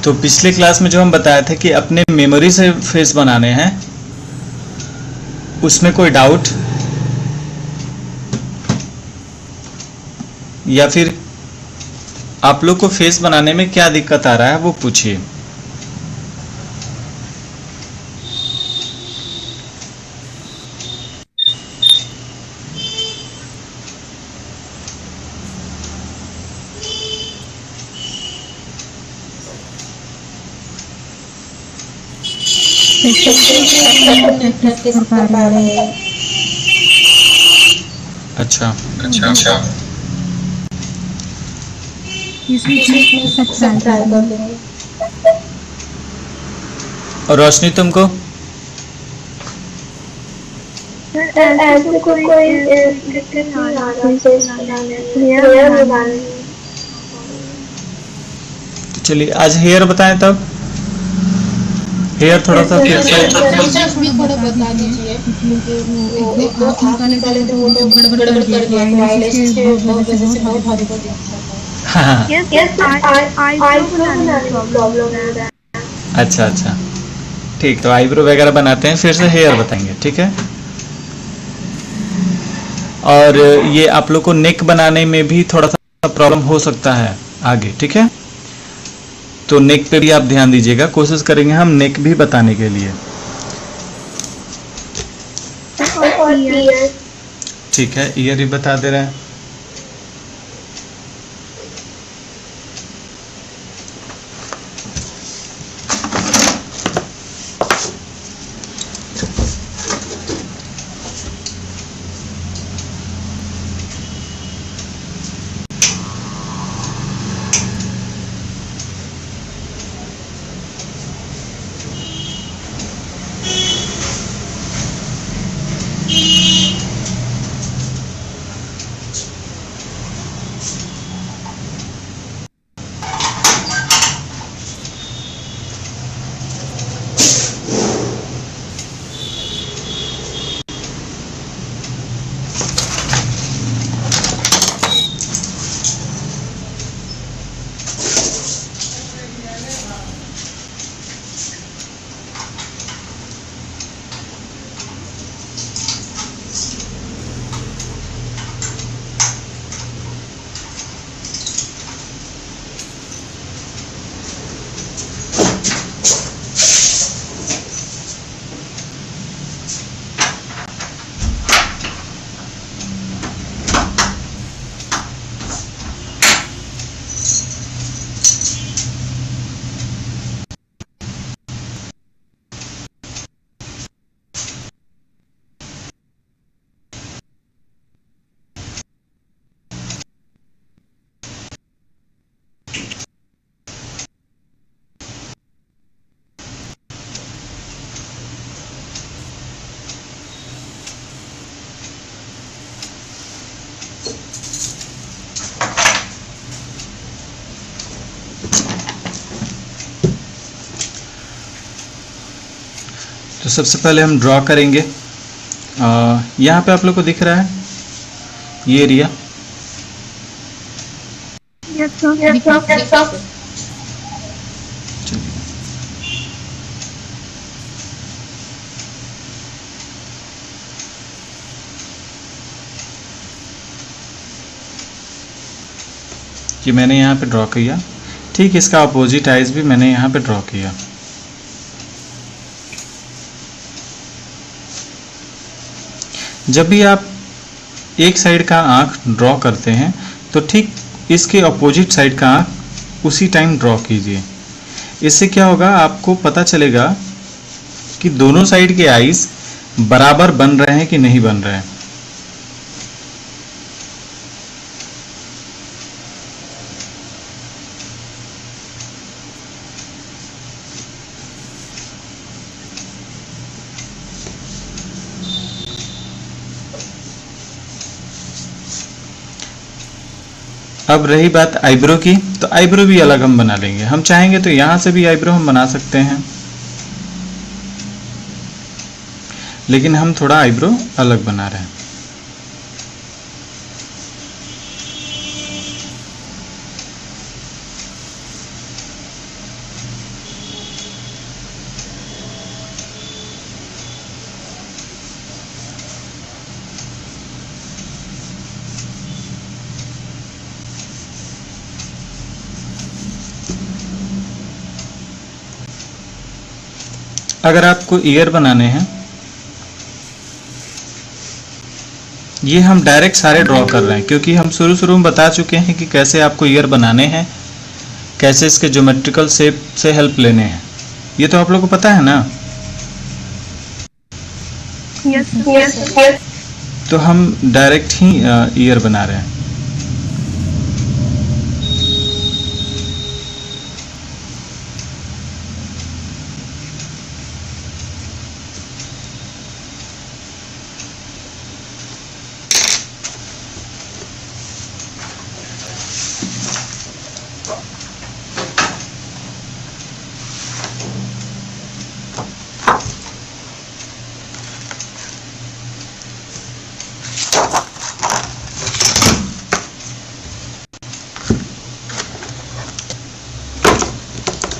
तो पिछले क्लास में जो हम बताए थे कि अपने मेमोरी से फेस बनाने हैं, उसमें कोई डाउट या फिर आप लोग को फेस बनाने में क्या दिक्कत आ रहा है वो पूछिए। अच्छा अच्छा और रोशनी तुमको? चलिए आज हेयर बताएं, तब हेयर थोड़ा सा बता दीजिए। अच्छा अच्छा ठीक, तो आईब्रो वगैरह बनाते हैं, फिर से हेयर बताएंगे, ठीक है। और ये आप लोग को नेक बनाने में भी थोड़ा सा प्रॉब्लम हो सकता है आगे, ठीक है। तो नेक पे भी आप ध्यान दीजिएगा, कोशिश करेंगे हम नेक भी बताने के लिए। ठीक है, ईयर ही बता दे रहे हैं। तो सबसे पहले हम ड्रॉ करेंगे। यहाँ पे आप लोग को दिख रहा है ये एरिया, कि मैंने यहाँ पे ड्रॉ किया, ठीक इसका अपोजिट आइज भी मैंने यहाँ पे ड्रॉ किया। जब भी आप एक साइड का आँख ड्रॉ करते हैं तो ठीक इसके अपोजिट साइड का आँख उसी टाइम ड्रॉ कीजिए। इससे क्या होगा, आपको पता चलेगा कि दोनों साइड के आईज बराबर बन रहे हैं कि नहीं बन रहे हैं। अब रही बात आईब्रो की, तो आईब्रो भी अलग हम बना लेंगे। हम चाहेंगे तो यहाँ से भी आईब्रो हम बना सकते हैं, लेकिन हम थोड़ा आईब्रो अलग बना रहे हैं। अगर आपको ईयर बनाने हैं, ये हम डायरेक्ट सारे ड्रॉ कर रहे हैं क्योंकि हम शुरू में बता चुके हैं कि कैसे आपको ईयर बनाने हैं, कैसे इसके ज्योमेट्रिकल शेप से हेल्प लेने हैं। ये तो आप लोगों को पता है ना। यस। तो हम डायरेक्ट ही ईयर बना रहे हैं।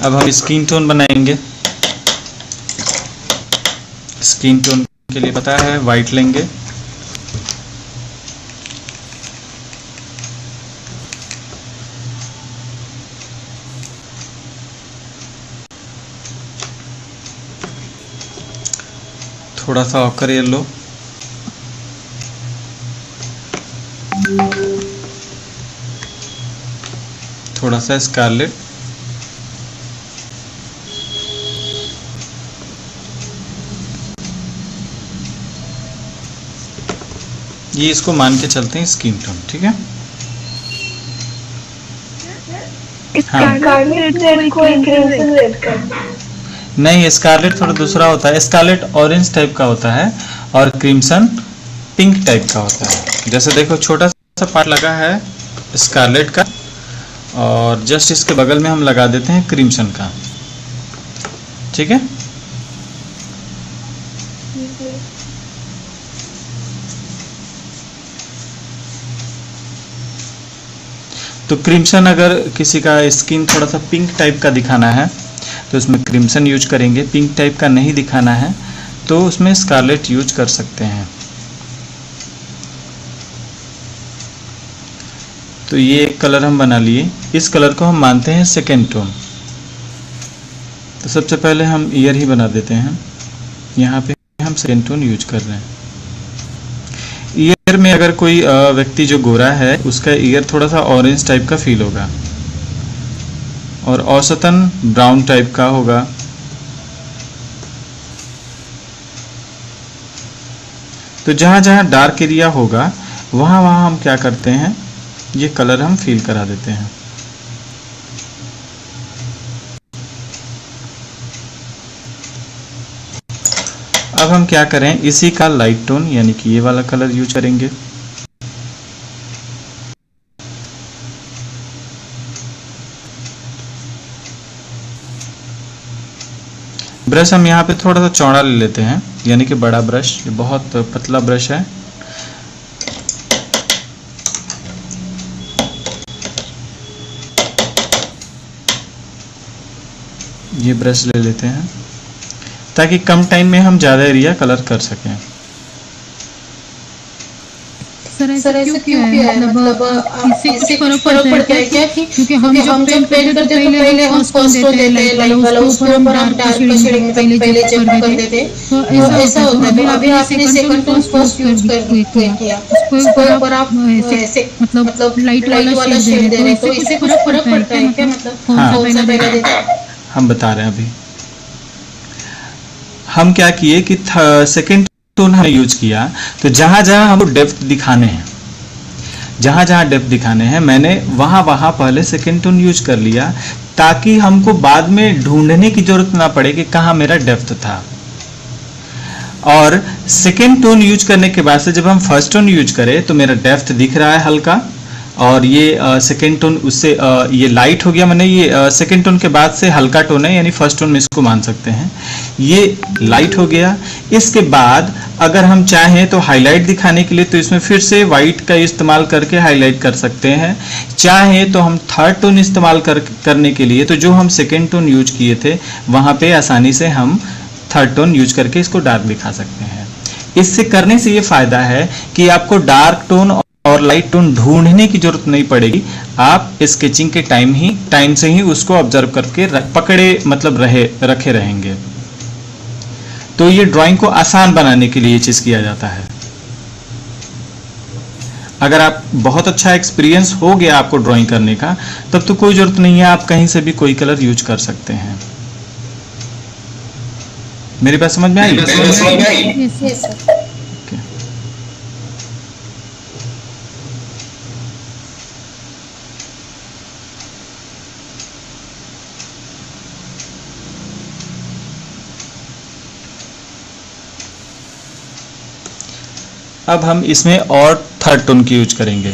अब हम स्किन टोन बनाएंगे। स्किन टोन के लिए पता है वाइट लेंगे, थोड़ा सा ऑकर येलो, थोड़ा सा स्कारलेट, ये इसको मान के चलते हैं स्किन टोन, ठीक है। नहीं, स्कारलेट थोड़ा दूसरा होता है। स्कारलेट ऑरेंज टाइप का होता है और क्रिम्सन पिंक टाइप का होता है। जैसे देखो छोटा सा पार्ट लगा है स्कारलेट का और जस्ट इसके बगल में हम लगा देते हैं क्रिम्सन का, ठीक है। तो क्रिम्सन, अगर किसी का स्किन थोड़ा सा पिंक टाइप का दिखाना है तो उसमें क्रिम्सन यूज करेंगे। पिंक टाइप का नहीं दिखाना है तो उसमें स्कारलेट यूज कर सकते हैं। तो ये एक कलर हम बना लिए। इस कलर को हम मानते हैं सेकेंड टोन। तो सबसे पहले हम ईयर ही बना देते हैं। यहाँ पे हम सेकेंड टोन यूज कर रहे हैं। ईयर में अगर कोई व्यक्ति जो गोरा है उसका ईयर थोड़ा सा ऑरेंज टाइप का फील होगा और औसतन ब्राउन टाइप का होगा। तो जहाँ जहाँ डार्क एरिया होगा वहाँ वहाँ हम क्या करते हैं, ये कलर हम फील करा देते हैं। अब हम क्या करें, इसी का लाइट टोन यानी कि ये वाला कलर यूज करेंगे। ब्रश हम यहाँ पे थोड़ा सा चौड़ा ले लेते हैं, यानी कि बड़ा ब्रश। ये बहुत पतला ब्रश है। ये ब्रश ले लेते हैं ताकि कम टाइम में हम ज़्यादा एरिया कलर कर सकें। सर ऐसा क्यों है? मतलब इससे कुछ फर्क पड़ता है क्या? क्योंकि हम जब पेंट करते हैं तो पहले हम फर्स्ट टोन देते हैं लाइट वाला, उसके ऊपर हम डार्क शेडिंग पहले जब कर देते हैं तो ऐसा होता है। अभी आपने सेकंड टोन फर्स्ट यूज किया, उसके ऊपर आप मतलब लाइट वाला शेड दे रहे हैं, तो इससे कुछ फर्क पड़ता है क्या? मतलब कौन सा पहले देते हैं? हम बता रहे हैं। अभी हम क्या किए कि सेकंड टोन हमने यूज किया, तो जहां जहां हमको डेप्थ दिखाने हैं, जहां जहां डेप्थ दिखाने हैं, मैंने वहां वहां पहले सेकंड टोन यूज कर लिया ताकि हमको बाद में ढूंढने की जरूरत ना पड़े कि कहां मेरा डेप्थ था। और सेकंड टोन यूज करने के बाद से जब हम फर्स्ट टोन यूज करें तो मेरा डेप्थ दिख रहा है हल्का, और ये सेकेंड टोन उससे ये लाइट हो गया। मैंने ये सेकेंड टोन के बाद से हल्का टोन है, यानी फर्स्ट टोन में इसको मान सकते हैं। ये लाइट हो गया। इसके बाद अगर हम चाहें तो हाईलाइट दिखाने के लिए तो इसमें फिर से वाइट का इस्तेमाल करके हाईलाइट कर सकते हैं। चाहे तो हम थर्ड टोन इस्तेमाल करने के लिए तो जो हम सेकेंड टोन यूज किए थे वहाँ पे आसानी से हम थर्ड टोन यूज करके इसको डार्क दिखा सकते हैं। इससे करने से ये फायदा है कि आपको डार्क टोन और लाइट टोन ढूंढने की जरूरत नहीं पड़ेगी। आप स्केचिंग के टाइम से ही उसको ऑब्जर्व करके पकड़े मतलब रखे रहेंगे। तो ये ड्राइंग को आसान बनाने के लिए ये चीज़ किया जाता है। अगर आप बहुत अच्छा एक्सपीरियंस हो गया आपको ड्राइंग करने का, तब तो कोई ज़रूरत नहीं है, आप कहीं से भी कोई कलर यूज कर सकते हैं। मेरी बात समझ में आई? Yes, sir. Okay. अब हम इसमें और थर्ड टोन की यूज करेंगे।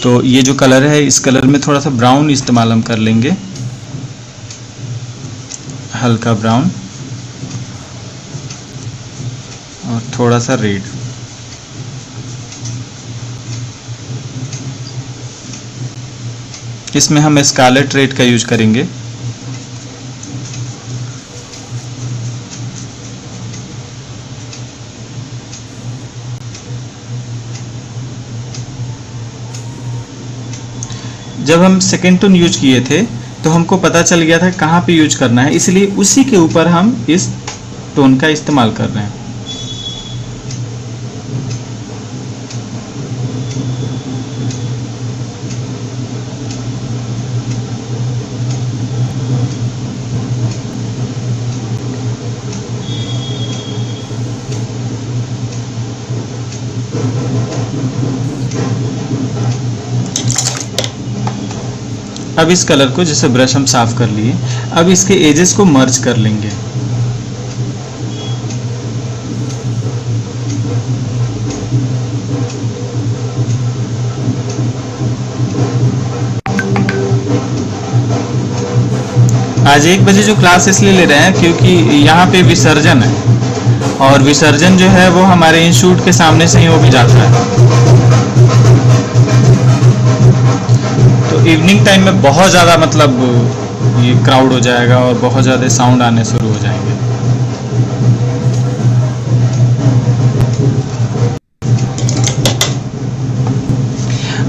तो ये जो कलर है, इस कलर में थोड़ा सा ब्राउन इस्तेमाल हम कर लेंगे, हल्का ब्राउन और थोड़ा सा रेड। इसमें हम स्कारलेट रेड का यूज करेंगे। जब हम सेकेंड टोन यूज किए थे तो हमको पता चल गया था कहाँ पे यूज करना है, इसलिए उसी के ऊपर हम इस टोन का इस्तेमाल कर रहे हैं। अब इस कलर को जैसे ब्रश हम साफ कर लिए, अब इसके एजेस को मर्ज कर लेंगे। आज 1 बजे जो क्लास इसलिए ले रहे हैं क्योंकि यहाँ पे विसर्जन है, और विसर्जन जो है वो हमारे इंस्टीट्यूट के सामने से ही हो भी जाता है। तो इवनिंग टाइम में बहुत ज़्यादा मतलब ये क्राउड हो जाएगा और बहुत ज़्यादा साउंड आने शुरू हो जाएंगे।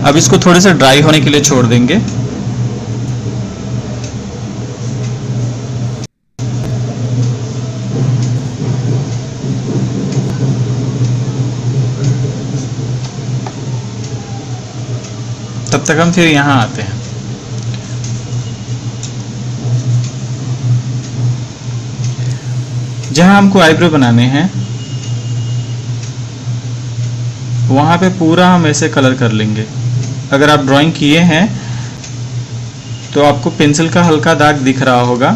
अब इसको थोड़े से ड्राई होने के लिए छोड़ देंगे। तब तक हम फिर यहाँ आते हैं। जहाँ हमको आईब्रो बनाने हैं वहाँ पे पूरा हम ऐसे कलर कर लेंगे। अगर आप ड्राइंग किए हैं तो आपको पेंसिल का हल्का दाग दिख रहा होगा।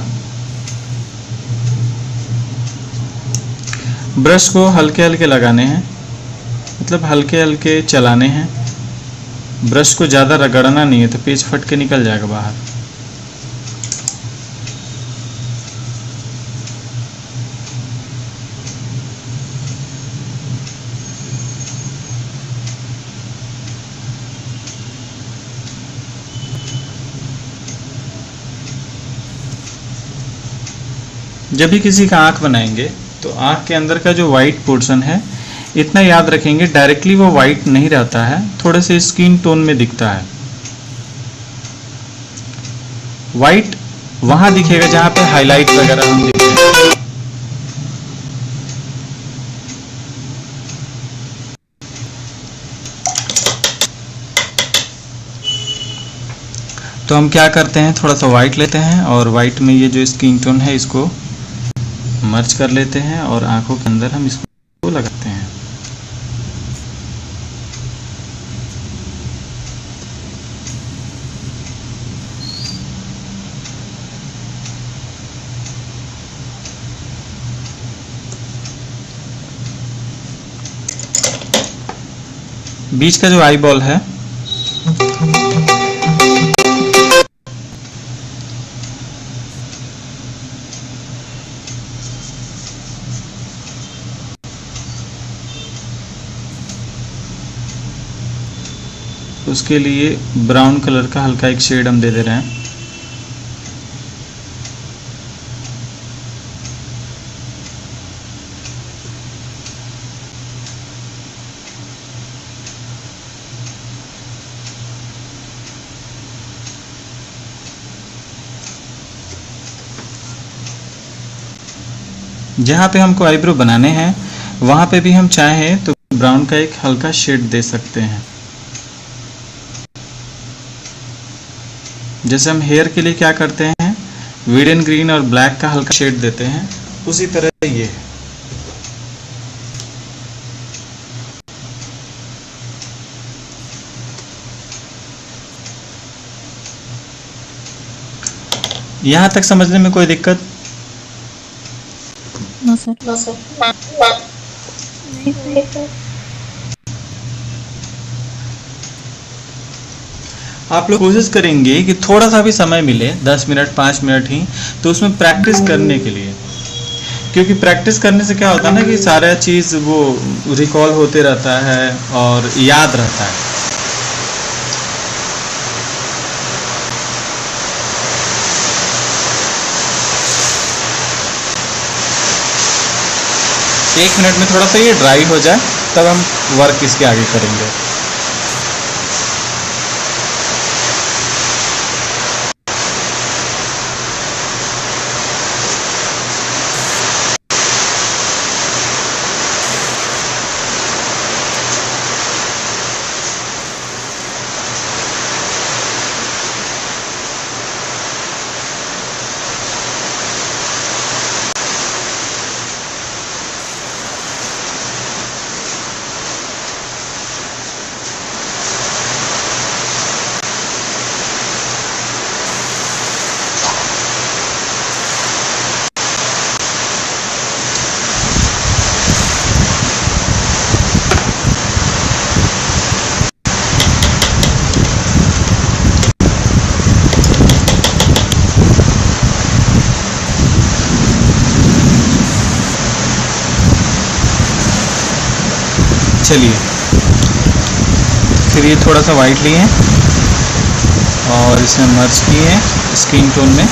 ब्रश को हल्के हल्के लगाने हैं, मतलब हल्के हल्के चलाने हैं। ब्रश को ज़्यादा रगड़ना नहीं है तो पेज फट के निकल जाएगा बाहर। जब भी किसी का आँख बनाएंगे तो आँख के अंदर का जो वाइट पोर्शन है, इतना याद रखेंगे, डायरेक्टली वो वाइट नहीं रहता है, थोड़े से स्किन टोन में दिखता है। वाइट वहां दिखेगा जहां पे हाईलाइट वगैरह हम दिखते हैं। तो हम क्या करते हैं, थोड़ा सा वाइट लेते हैं और वाइट में ये जो स्किन टोन है इसको मर्ज कर लेते हैं और आंखों के अंदर हम इसको लगाते हैं। बीच का जो आई बॉल है उसके लिए ब्राउन कलर का हल्का एक शेड हम दे दे रहे हैं। जहाँ पे हमको आईब्रो बनाने हैं वहाँ पे भी हम चाहें तो ब्राउन का एक हल्का शेड दे सकते हैं। जैसे हम हेयर के लिए क्या करते हैं, वुडन ग्रीन और ब्लैक का हल्का शेड देते हैं, उसी तरह ये है। यहाँ तक समझने में कोई दिक्कत? No sir. आप लोग कोशिश करेंगे कि थोड़ा सा भी समय मिले, 10 मिनट 5 मिनट ही, तो उसमें प्रैक्टिस करने के लिए, क्योंकि प्रैक्टिस करने से क्या होता है ना कि सारा चीज़ वो रिकॉल होते रहता है और याद रहता है। एक मिनट में थोड़ा सा ये ड्राई हो जाए तब हम वर्क इसके आगे करेंगे। चलिए, फिर ये थोड़ा सा वाइट लिए और इसमें मर्ज किए हैं स्किन टोन में,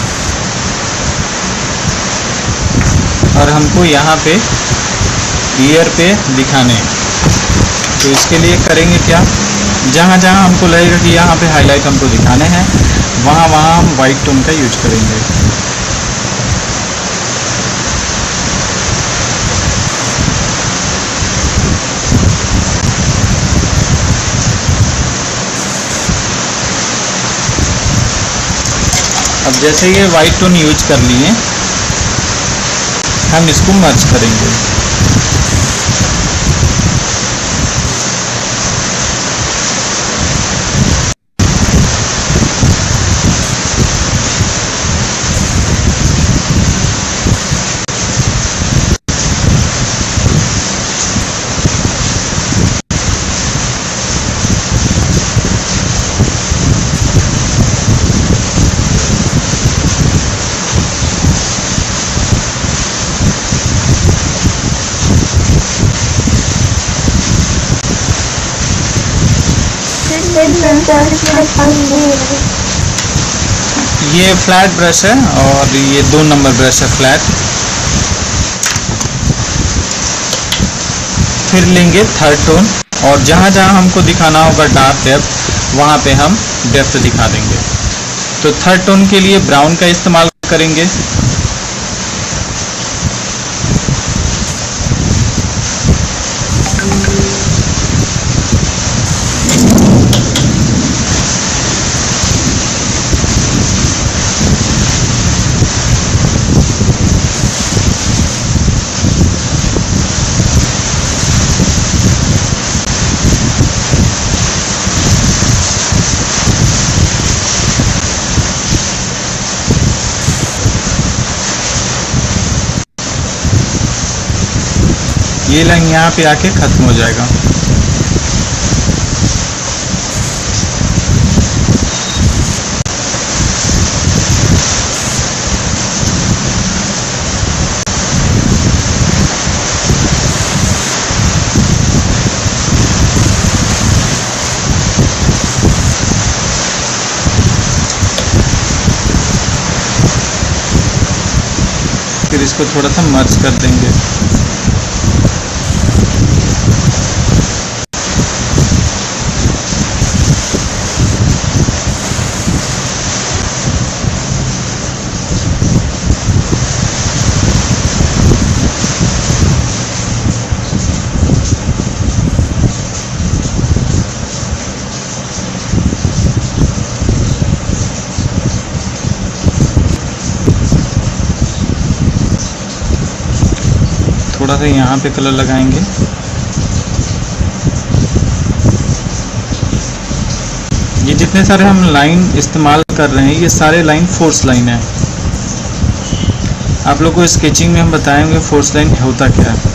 और हमको यहाँ पे ईयर पे दिखाने हैं। तो इसके लिए करेंगे क्या, जहाँ जहाँ हमको लगेगा कि यहाँ पे हाईलाइट हमको दिखाने हैं, वहाँ वहाँ हम वाइट टोन का यूज करेंगे। अब जैसे ये वाइट टोन यूज कर लिए, हम इसको मर्ज करेंगे। ये फ्लैट ब्रश है और ये 2 नंबर ब्रश है फ्लैट। फिर लेंगे थर्ड टोन और जहाँ जहाँ हमको दिखाना होगा डार्क डेप्थ, वहाँ पे हम डेप्थ दिखा देंगे। तो थर्ड टोन के लिए ब्राउन का इस्तेमाल करेंगे। ये लाइन यहाँ पे आके खत्म हो जाएगा। फिर इसको थोड़ा सा मर्ज कर देंगे। सा यहाँ पे कलर लगाएंगे। ये जितने सारे हम लाइन इस्तेमाल कर रहे हैं ये सारे लाइन फोर्स लाइन है। आप लोग को स्केचिंग में हम बताएंगे फोर्स लाइन होता क्या है।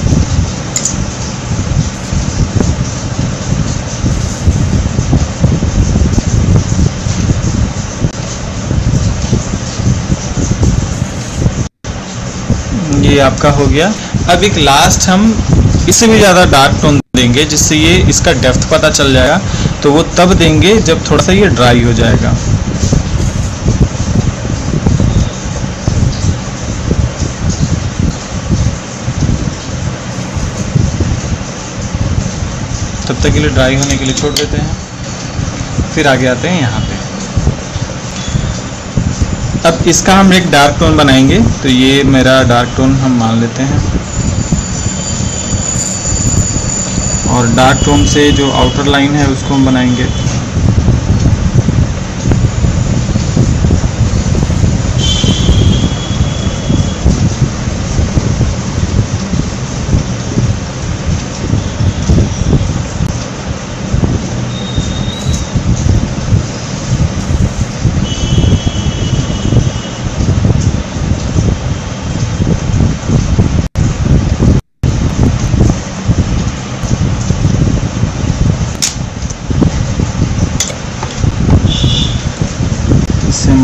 ये आपका हो गया। अब एक लास्ट हम इससे भी ज़्यादा डार्क टोन देंगे जिससे ये इसका डेप्थ पता चल जाएगा, तो वो तब देंगे जब थोड़ा सा ये ड्राई हो जाएगा। तब तक के लिए ड्राई होने के लिए छोड़ देते हैं। फिर आगे आते हैं यहाँ पे। अब इसका हम एक डार्क टोन बनाएंगे, तो ये मेरा डार्क टोन हम मान लेते हैं और डार्क टोन से जो आउटर लाइन है उसको हम बनाएंगे।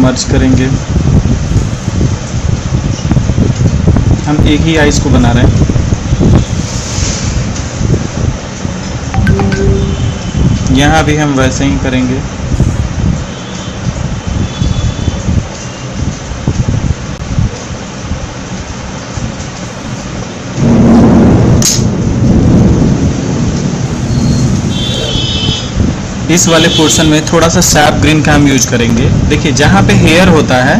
मर्ज करेंगे। हम एक ही आइस को बना रहे हैं। यहाँ भी हम वैसे ही करेंगे। इस वाले पोर्शन में थोड़ा सा शार्प ग्रीन का हम यूज करेंगे। देखिए जहाँ पे हेयर होता है,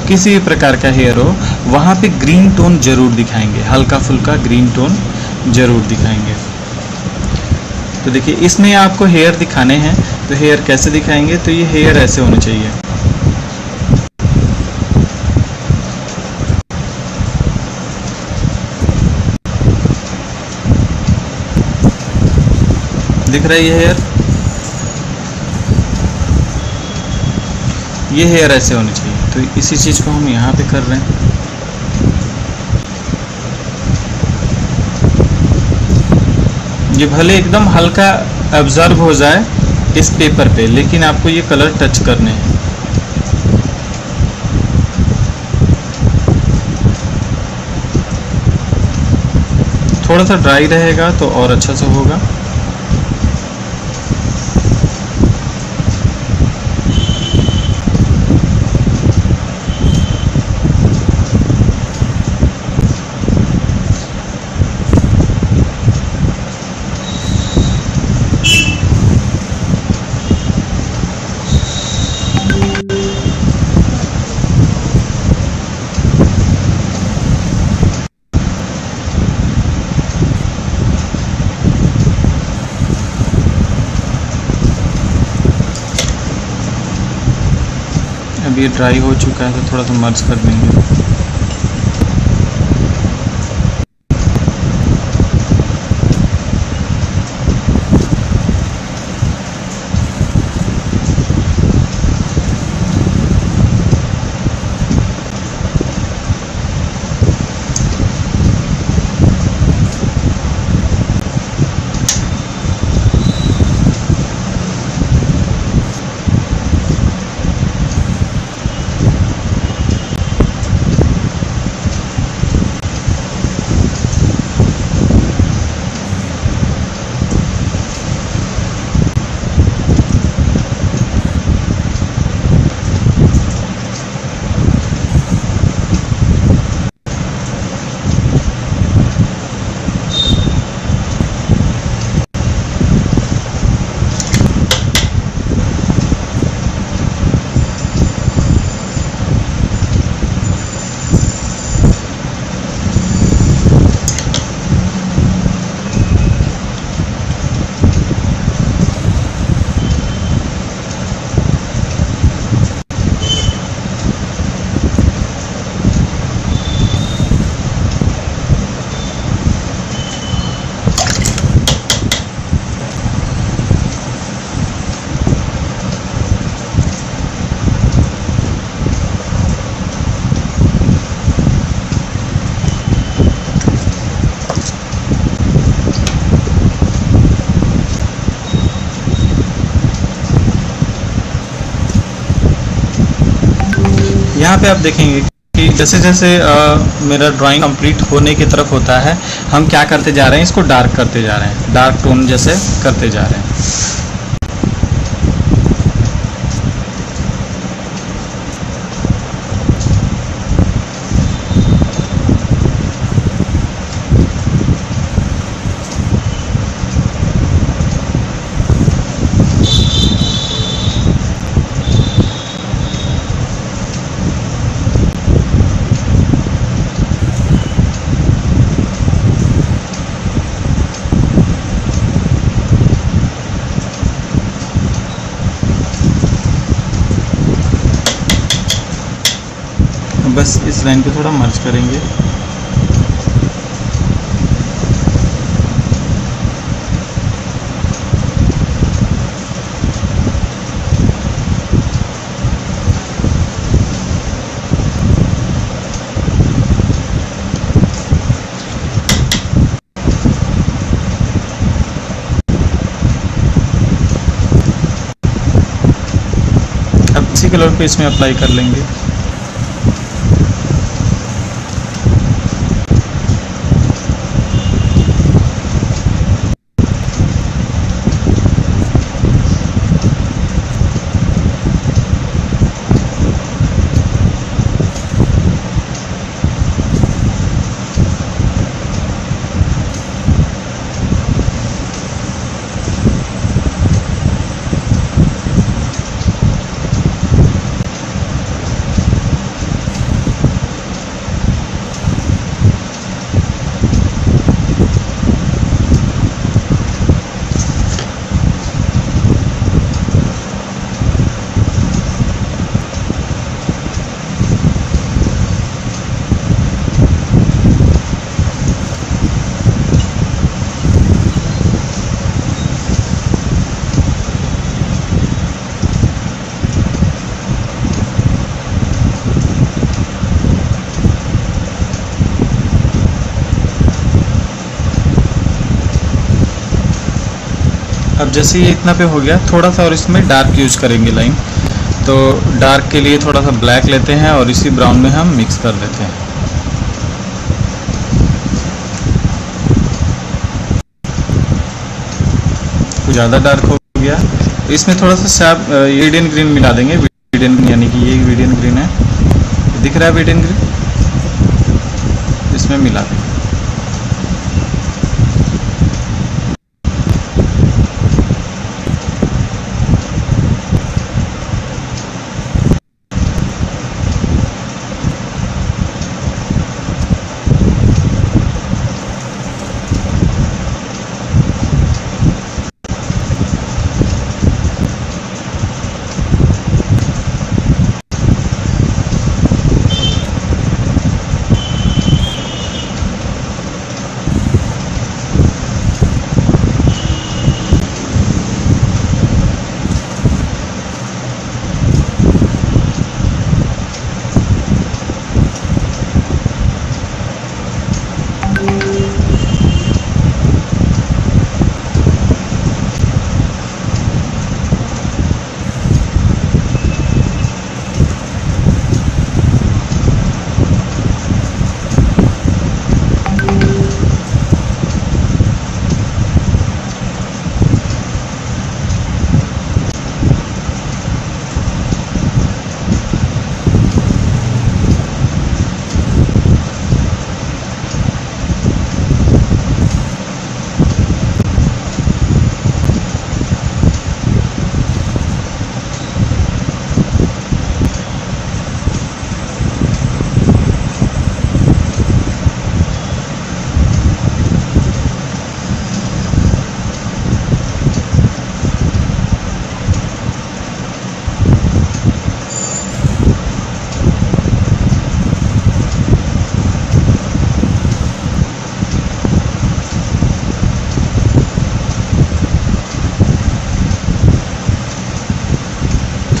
किसी भी प्रकार का हेयर हो, वहाँ पे ग्रीन टोन जरूर दिखाएंगे, हल्का फुल्का ग्रीन टोन जरूर दिखाएंगे। तो देखिए इसमें आपको हेयर दिखाने हैं, तो हेयर कैसे दिखाएंगे, तो ये हेयर ऐसे होने चाहिए। दिख रहा है ये हेयर, ये हेयर ऐसे होने चाहिए। तो इसी चीज़ को हम यहाँ पे कर रहे हैं। ये भले एकदम हल्का एब्जॉर्ब हो जाए इस पेपर पे, लेकिन आपको ये कलर टच करने हैं। थोड़ा सा ड्राई रहेगा तो और अच्छा से होगा। अब ये ड्राई हो चुका है तो थोड़ा सा मर्ज कर देंगे। यहाँ पे आप देखेंगे कि जैसे जैसे मेरा ड्राइंग कंप्लीट होने की तरफ होता है, हम क्या करते जा रहे हैं, इसको डार्क करते जा रहे हैं, डार्क टोन जैसे करते जा रहे हैं। बस इस लाइन को थोड़ा मर्ज करेंगे। अब इसी कलर पे इसमें अप्लाई कर लेंगे। अब जैसे ये इतना पे हो गया, थोड़ा सा और इसमें डार्क यूज करेंगे लाइन। तो डार्क के लिए थोड़ा सा ब्लैक लेते हैं और इसी ब्राउन में हम मिक्स कर देते हैं। कुछ ज़्यादा डार्क हो गया, इसमें थोड़ा सा शार्प विडियन ग्रीन मिला देंगे। विडियन यानी कि ये विडियन ग्रीन है, दिख रहा है विडियन ग्रीन, इसमें मिला देंगे।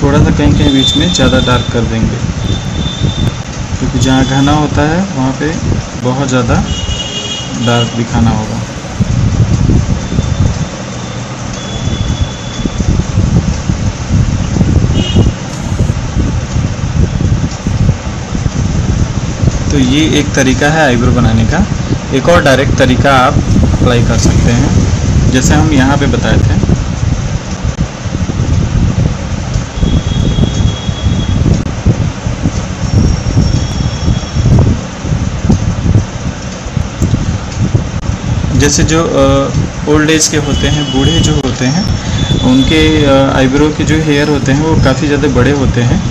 थोड़ा सा कहीं कहीं बीच में ज़्यादा डार्क कर देंगे, क्योंकि जहाँ घना होता है वहाँ पे बहुत ज़्यादा डार्क दिखाना होगा। तो ये एक तरीका है आईब्रो बनाने का। एक और डायरेक्ट तरीका आप अप्लाई कर सकते हैं, जैसे हम यहाँ पे बताए थे। जैसे जो ओल्ड एज के होते हैं, बूढ़े जो होते हैं, उनके आईब्रो के जो हेयर होते हैं वो काफ़ी ज़्यादा बड़े होते हैं,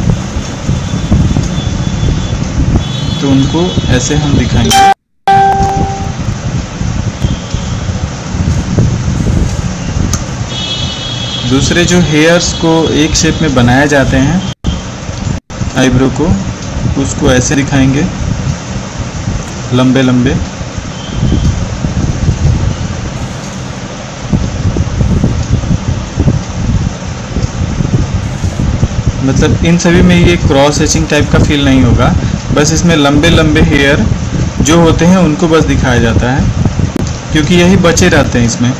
तो उनको ऐसे हम दिखाएंगे। दूसरे जो हेयर्स को एक शेप में बनाया जाते हैं आईब्रो को, उसको ऐसे दिखाएंगे, लंबे लंबे। मतलब इन सभी में ये क्रॉस हैचिंग टाइप का फील नहीं होगा, बस इसमें लंबे लंबे हेयर जो होते हैं उनको बस दिखाया जाता है, क्योंकि यही बचे रहते हैं इसमें।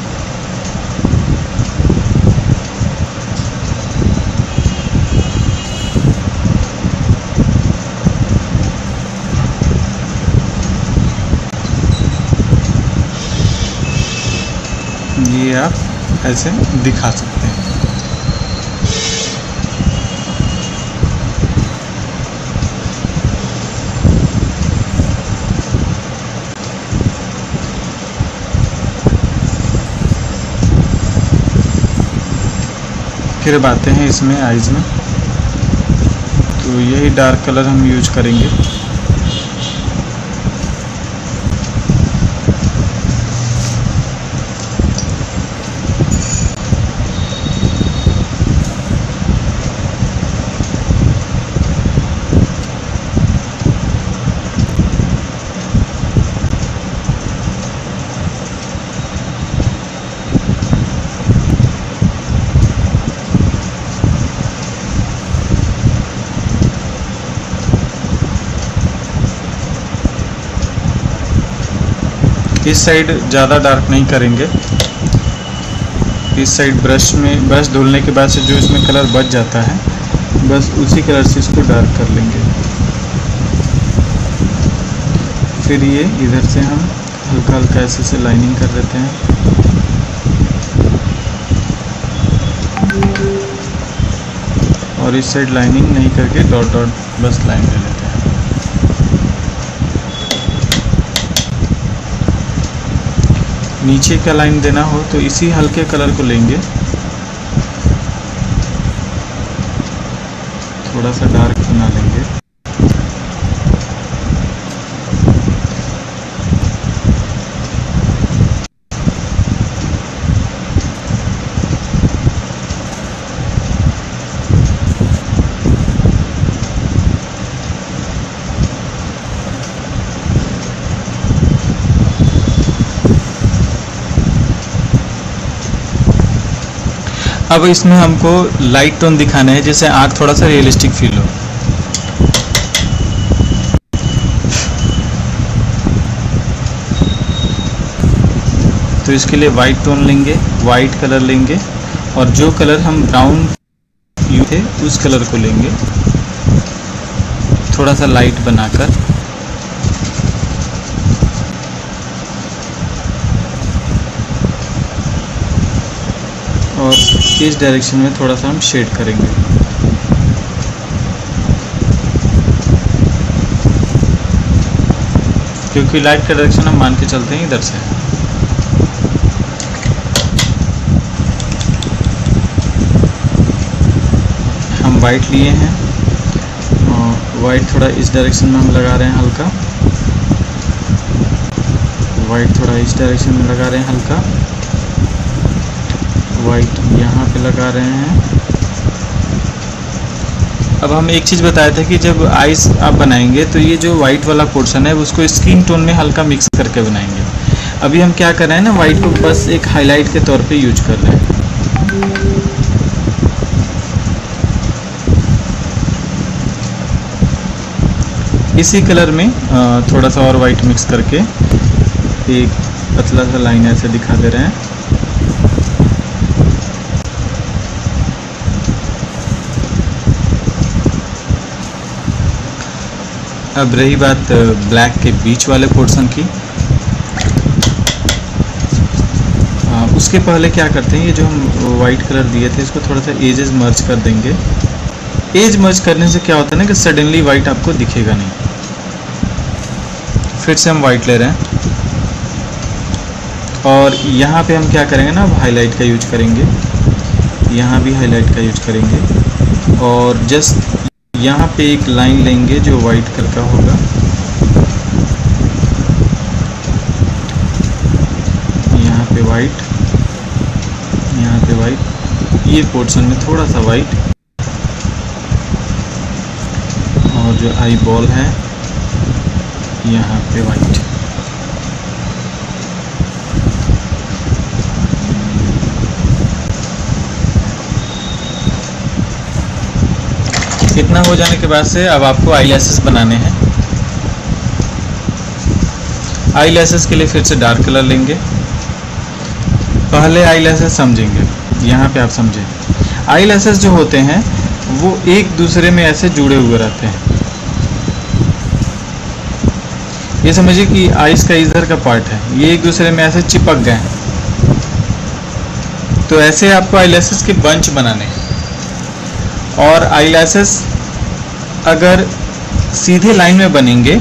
ये आप ऐसे दिखा सकते हैं। फिर अब आते हैं इसमें आइज़ में, तो यही डार्क कलर हम यूज करेंगे। इस साइड ज़्यादा डार्क नहीं करेंगे, इस साइड ब्रश धुलने के बाद से जो इसमें कलर बच जाता है, बस उसी कलर से इसको डार्क कर लेंगे। फिर ये इधर से हम हल्का हल्का ऐसे से लाइनिंग कर देते हैं। और इस साइड लाइनिंग नहीं करके डॉट डॉट बस लाइन ले लेते हैं। नीचे का लाइन देना हो तो इसी हल्के कलर को लेंगे, थोड़ा सा डार्क बना लेंगे। अब इसमें हमको लाइट टोन दिखाना है, जैसे आँख थोड़ा सा रियलिस्टिक फील हो। तो इसके लिए वाइट टोन लेंगे, वाइट कलर लेंगे, और जो कलर हम ब्राउन यूज थे उस कलर को लेंगे, थोड़ा सा लाइट बनाकर। और इस डायरेक्शन में थोड़ा सा हम शेड करेंगे। क्योंकि लाइट का डायरेक्शन हम मान के चलते हैं इधर से। हम वाइट लिए हैं, और वाइट थोड़ा इस डायरेक्शन में हम लगा रहे हैं हल्का, वाइट थोड़ा इस डायरेक्शन में लगा रहे हैं हल्का, वाइट यहाँ पे लगा रहे हैं। अब हम एक चीज़ बताए थे कि जब आइस आप बनाएंगे तो ये जो वाइट वाला पोर्शन है उसको स्किन टोन में हल्का मिक्स करके बनाएंगे। अभी हम क्या कर रहे हैं ना, वाइट को बस एक हाईलाइट के तौर पे यूज कर रहे हैं। इसी कलर में थोड़ा सा और वाइट मिक्स करके एक पतला सा लाइन ऐसे दिखा दे रहे हैं। अब रही बात ब्लैक के बीच वाले पोर्शन की। उसके पहले क्या करते हैं, ये जो हम वाइट कलर दिए थे इसको थोड़ा सा एजेस मर्ज कर देंगे। एज मर्ज करने से क्या होता है ना कि सडनली वाइट आपको दिखेगा नहीं। फिर से हम वाइट ले रहे हैं और यहाँ पे हम क्या करेंगे ना, अब हाईलाइट का यूज करेंगे, यहाँ भी हाईलाइट का यूज करेंगे और जस्ट यहाँ पे एक लाइन लेंगे जो वाइट कलर का होगा। यहाँ पे वाइट, यहाँ पे वाइट, ये पोर्शन में थोड़ा सा वाइट और जो आई बॉल है यहाँ पे वाइट। इतना हो जाने के बाद से अब आपको आईलैशेस बनाने हैं। आईलैशेस के लिए फिर से डार्क कलर लेंगे। पहले आईलैशेस समझेंगे, यहाँ पे आप समझें। आईलैशेस जो होते हैं वो एक दूसरे में ऐसे जुड़े हुए रहते हैं। ये समझिए कि आइस का इधर का पार्ट है, ये एक दूसरे में ऐसे चिपक गए हैं। तो ऐसे आपको आईलैशेस के बंच बनाने हैं। और आईलैशेस अगर सीधे लाइन में बनेंगे,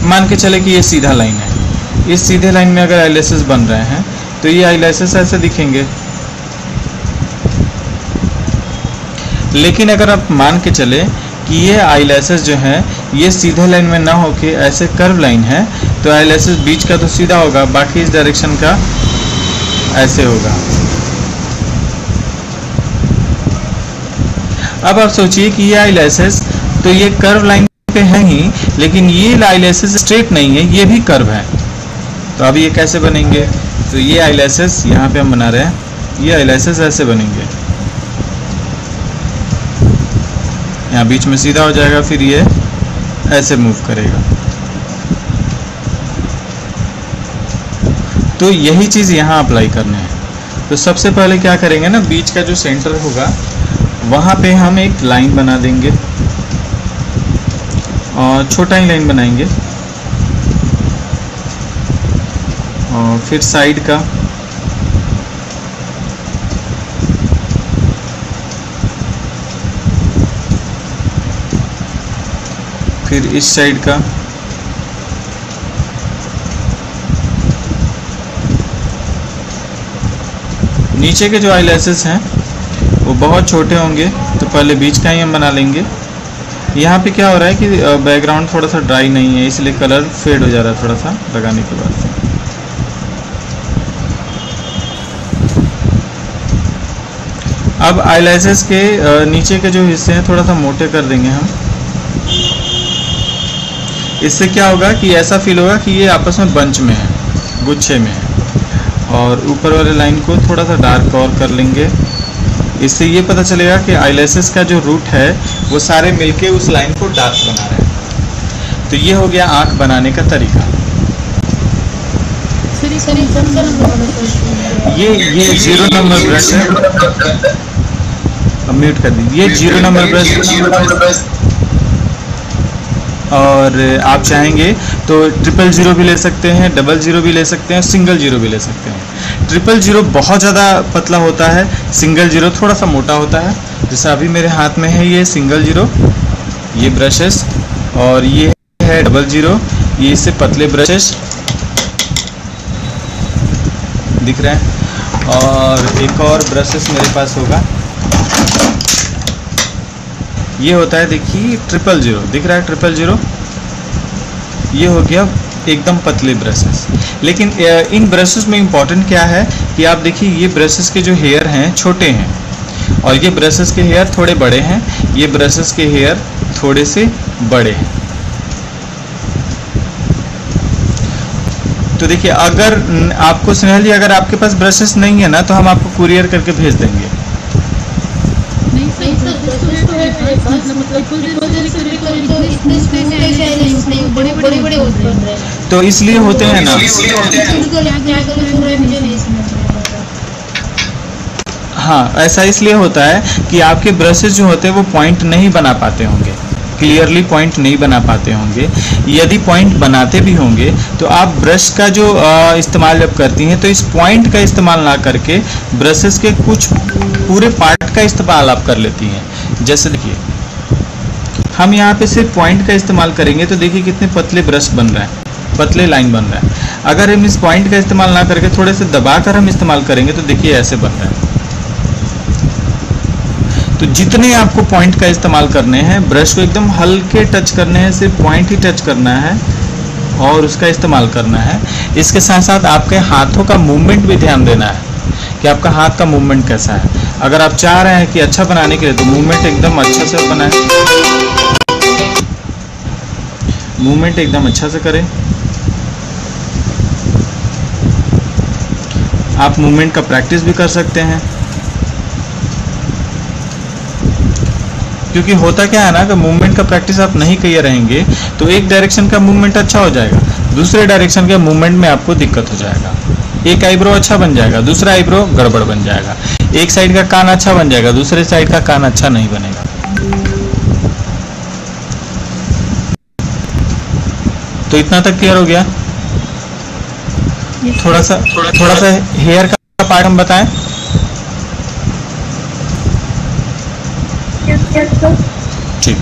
मान के चले कि ये सीधा लाइन है, इस सीधे लाइन में अगर आईलैशेस बन रहे हैं तो ये आईलैशेस ऐसे दिखेंगे। लेकिन अगर आप मान के चले कि ये आईलैशेस जो हैं ये सीधे लाइन में ना होके ऐसे कर्व लाइन है, तो आईलैशेस बीच का तो सीधा होगा, बाकी इस डायरेक्शन का ऐसे होगा। अब आप सोचिए कि ये आईलैशेस तो ये कर्व लाइन पे है ही, लेकिन ये आईलैशेस स्ट्रेट नहीं है, ये भी कर्व है। तो अब ये कैसे बनेंगे, तो ये आईलैशेस यहाँ पे हम बना रहे हैं, ये आईलैशेस ऐसे बनेंगे, यहाँ बीच में सीधा हो जाएगा, फिर ये ऐसे मूव करेगा। तो यही चीज़ यहाँ अप्लाई करना है। तो सबसे पहले क्या करेंगे ना, बीच का जो सेंटर होगा वहाँ पे हम एक लाइन बना देंगे और छोटा ही लाइन बनाएंगे और फिर साइड का फिर इस साइड का नीचे के जो आईलैशेस हैं वो बहुत छोटे होंगे, तो पहले बीच का ही हम बना लेंगे। यहाँ पे क्या हो रहा है कि बैकग्राउंड थोड़ा सा ड्राई नहीं है, इसलिए कलर फेड हो जा रहा है थोड़ा सा लगाने के बाद। अब आईलैशेस के नीचे के जो हिस्से हैं थोड़ा सा मोटे कर देंगे हम। इससे क्या होगा कि ऐसा फील होगा कि ये आपस में बंच में है, गुच्छे में है। और ऊपर वाले लाइन को थोड़ा सा डार्क और कर लेंगे। इससे ये पता चलेगा कि आईलैशेस का जो रूट है वो सारे मिलके उस लाइन को डार्क बना रहे हैं। तो ये हो गया आँख बनाने का तरीका। ये 0 नंबर ब्रश है, म्यूट कर दीजिए। ये 0 नंबर ब्रश, और आप चाहेंगे तो 000 भी ले सकते हैं, 00 भी ले सकते हैं, सिंगल 0 भी ले सकते हैं। 000 बहुत ज़्यादा पतला होता है, सिंगल 0 थोड़ा सा मोटा होता है। जैसा अभी मेरे हाथ में है ये सिंगल 0, ये ब्रशेस, और ये है 00, ये इससे पतले ब्रशेस दिख रहे हैं। और एक और ब्रशेस मेरे पास होगा, ये होता है, देखिए 000 दिख रहा है, 000 ये हो गया एकदम पतले ब्रशेस। लेकिन इन ब्रशेस में इम्पॉर्टेंट क्या है कि आप देखिए ये ब्रशेस के जो हेयर हैं छोटे हैं और ये ब्रशेस के हेयर थोड़े बड़े हैं, ये ब्रशेस के हेयर थोड़े से बड़े हैं। तो देखिए अगर आपको स्नेहल जी अगर आपके पास ब्रशेस नहीं है ना तो हम आपको कुरियर करके भेज देंगे। तो इसलिए होते हैं ना, हाँ ऐसा इसलिए होता है कि आपके ब्रशेस जो होते हैं वो पॉइंट नहीं बना पाते होंगे। क्लियरली पॉइंट नहीं बना पाते होंगे। यदि पॉइंट बनाते भी होंगे तो आप ब्रश का जो इस्तेमाल जब करती हैं तो इस पॉइंट का इस्तेमाल ना करके ब्रशेस के कुछ पूरे पार्ट का इस्तेमाल आप कर लेती हैं। जैसे देखिए हम यहाँ पे सिर्फ पॉइंट का इस्तेमाल करेंगे तो देखिए कितने पतले ब्रश बन रहा है, पतले लाइन बन रहा है। अगर हम इस पॉइंट का इस्तेमाल ना करके थोड़े से दबाकर हम इस्तेमाल करेंगे तो देखिए ऐसे बन रहा है। तो जितने आपको पॉइंट का इस्तेमाल करने हैं, ब्रश को एकदम हल्के टच करने हैं, सिर्फ पॉइंट ही टच करना है और उसका इस्तेमाल करना है। इसके साथ साथ आपके हाथों का मूवमेंट भी ध्यान देना है कि आपका हाथ का मूवमेंट कैसा है। अगर आप चाह रहे हैं कि अच्छा बनाने के लिए तो मूवमेंट एकदम अच्छा से बनाएं, मूवमेंट एकदम अच्छा से करें। आप मूवमेंट का प्रैक्टिस भी कर सकते हैं, क्योंकि होता क्या है ना कि मूवमेंट का प्रैक्टिस आप नहीं किए रहेंगे तो एक डायरेक्शन का मूवमेंट अच्छा हो जाएगा, दूसरे डायरेक्शन के मूवमेंट में आपको दिक्कत हो जाएगा। एक आईब्रो अच्छा बन जाएगा, दूसरा आईब्रो गड़बड़ बन जाएगा। एक साइड का कान अच्छा बन जाएगा, दूसरे साइड का कान अच्छा नहीं बनेगा। तो इतना तक क्लियर हो गया। थोड़ा सा हेयर का पार्ट हम बताएं। Yes, sir. ठीक,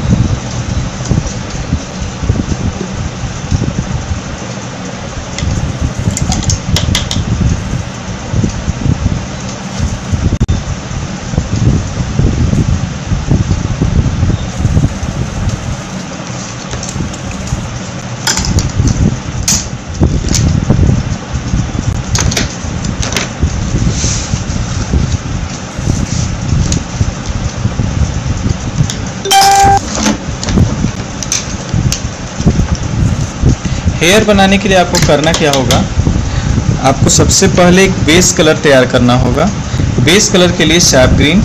हेयर बनाने के लिए आपको करना क्या होगा, आपको सबसे पहले एक बेस कलर तैयार करना होगा। बेस कलर के लिए शार्प ग्रीन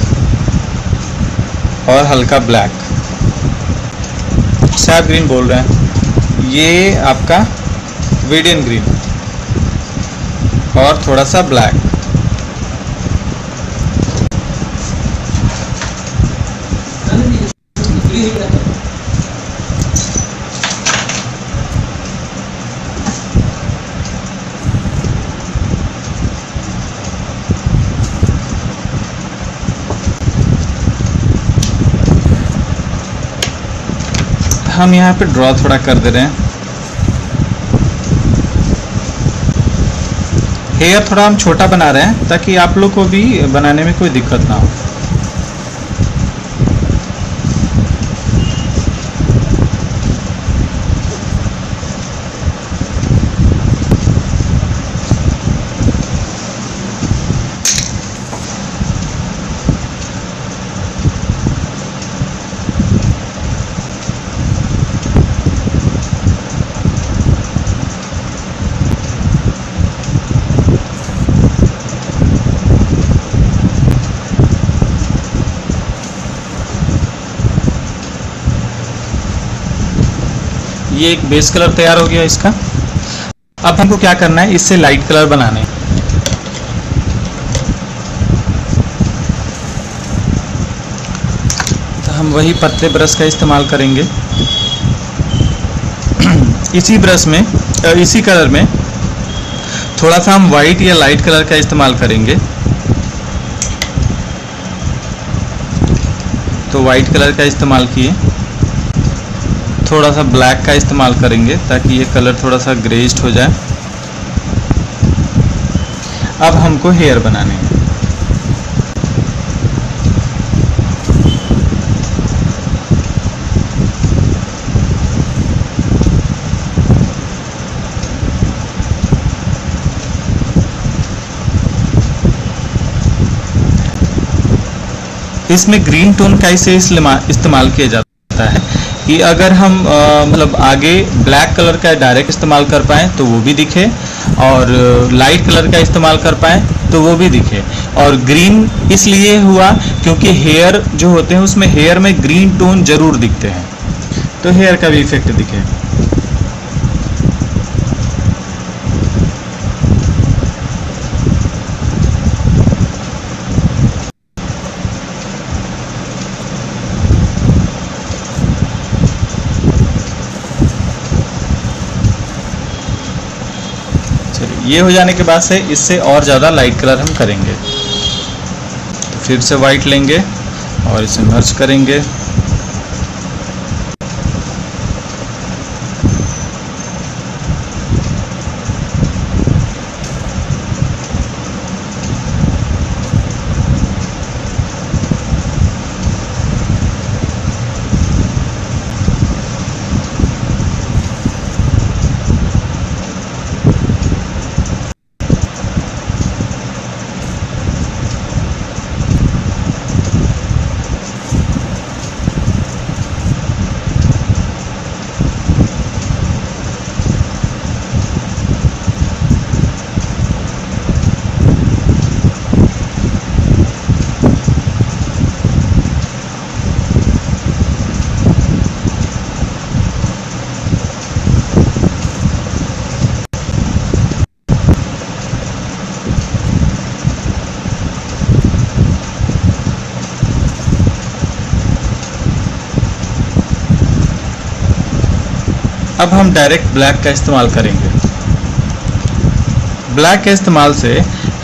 और हल्का ब्लैक। शार्प ग्रीन बोल रहे हैं, ये आपका वेडियन ग्रीन और थोड़ा सा ब्लैक। हम यहाँ पे ड्रॉ थोड़ा कर दे रहे हैं। हेयर थोड़ा हम छोटा बना रहे हैं ताकि आप लोग को भी बनाने में कोई दिक्कत ना हो। ये एक बेस कलर तैयार हो गया इसका। अब हमको क्या करना है, इससे लाइट कलर बनाने। तो हम वही पतले ब्रश का इस्तेमाल करेंगे। इसी ब्रश में इसी कलर में थोड़ा सा हम वाइट या लाइट कलर का इस्तेमाल करेंगे। तो वाइट कलर का इस्तेमाल किए, थोड़ा सा ब्लैक का इस्तेमाल करेंगे ताकि ये कलर थोड़ा सा ग्रेस्ड हो जाए। अब हमको हेयर बनाने हैं। इसमें ग्रीन टोन का इसे इस्तेमाल किया जाता है कि अगर हम मतलब आगे ब्लैक कलर का डायरेक्ट इस्तेमाल कर पाएँ तो वो भी दिखे, और लाइट कलर का इस्तेमाल कर पाएँ तो वो भी दिखे। और ग्रीन इसलिए हुआ क्योंकि हेयर जो होते हैं उसमें हेयर में ग्रीन टोन जरूर दिखते हैं, तो हेयर का भी इफेक्ट दिखे। ये हो जाने के बाद से इससे और ज़्यादा लाइट कलर हम करेंगे। तो फिर से वाइट लेंगे और इसे मर्ज करेंगे। अब हम डायरेक्ट ब्लैक का इस्तेमाल करेंगे। ब्लैक के इस्तेमाल से